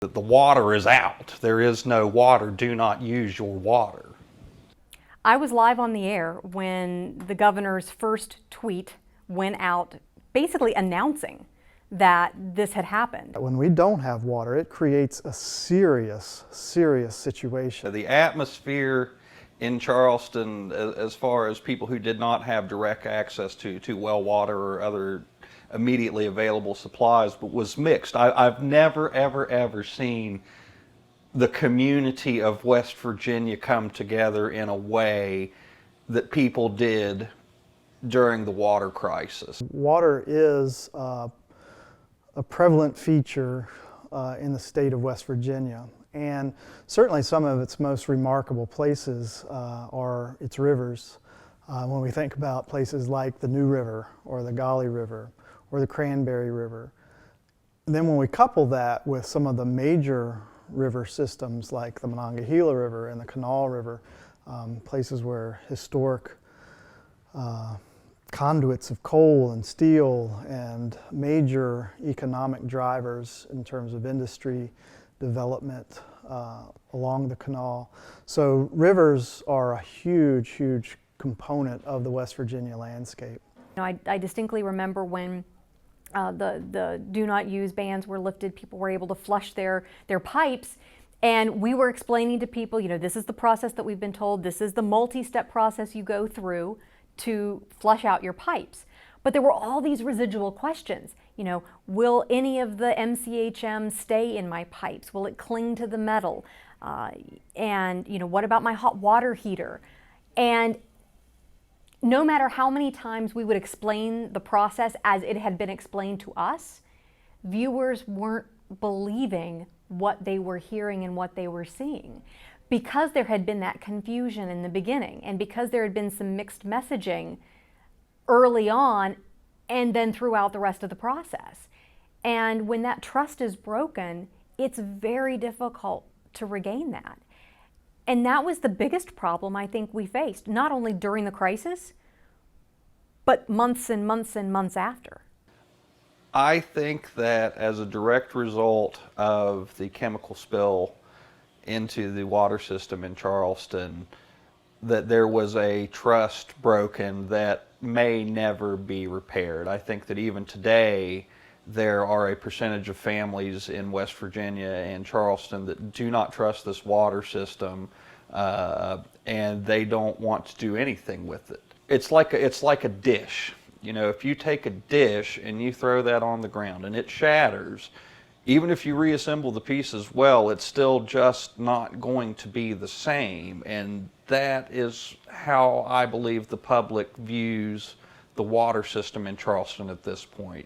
The water is out. There is no water. Do not use your water. I was live on the air when the governor's first tweet went out basically announcing that this had happened. When we don't have water, it creates a serious situation. The atmosphere in Charleston, as far as people who did not have direct access to well water or other immediately available supplies, but was mixed. I've never, ever seen the community of West Virginia come together in a way that people did during the water crisis. Water is a prevalent feature in the state of West Virginia, and certainly some of its most remarkable places are its rivers. When we think about places like the New River or the Gauley River or the Cranberry River. And then when we couple that with some of the major river systems like the Monongahela River and the Kanawha River, places where historic conduits of coal and steel and major economic drivers in terms of industry development along the canal. So rivers are a huge component of the West Virginia landscape. I distinctly remember when the do not use bans were lifted, people were able to flush their pipes, and we were explaining to people, this is the process that we've been told, this is the multi-step process you go through to flush out your pipes. But there were all these residual questions. Will any of the MCHM stay in my pipes? Will it cling to the metal? And what about my hot water heater? And no matter how many times we would explain the process as it had been explained to us, viewers weren't believing what they were hearing and what they were seeing. Because there had been that confusion in the beginning, and because there had been some mixed messaging early on and then throughout the rest of the process. And when that trust is broken, it's very difficult to regain that. And that was the biggest problem I think we faced, not only during the crisis, but months and months and months after. I think that as a direct result of the chemical spill into the water system in Charleston, that there was a trust broken that may never be repaired. I think that even today, there are a percentage of families in West Virginia and Charleston that do not trust this water system, and they don't want to do anything with it. It's like a dish. If you take a dish and you throw that on the ground and it shatters, even if you reassemble the pieces well, it's still just not going to be the same. And that is how I believe the public views the water system in Charleston at this point.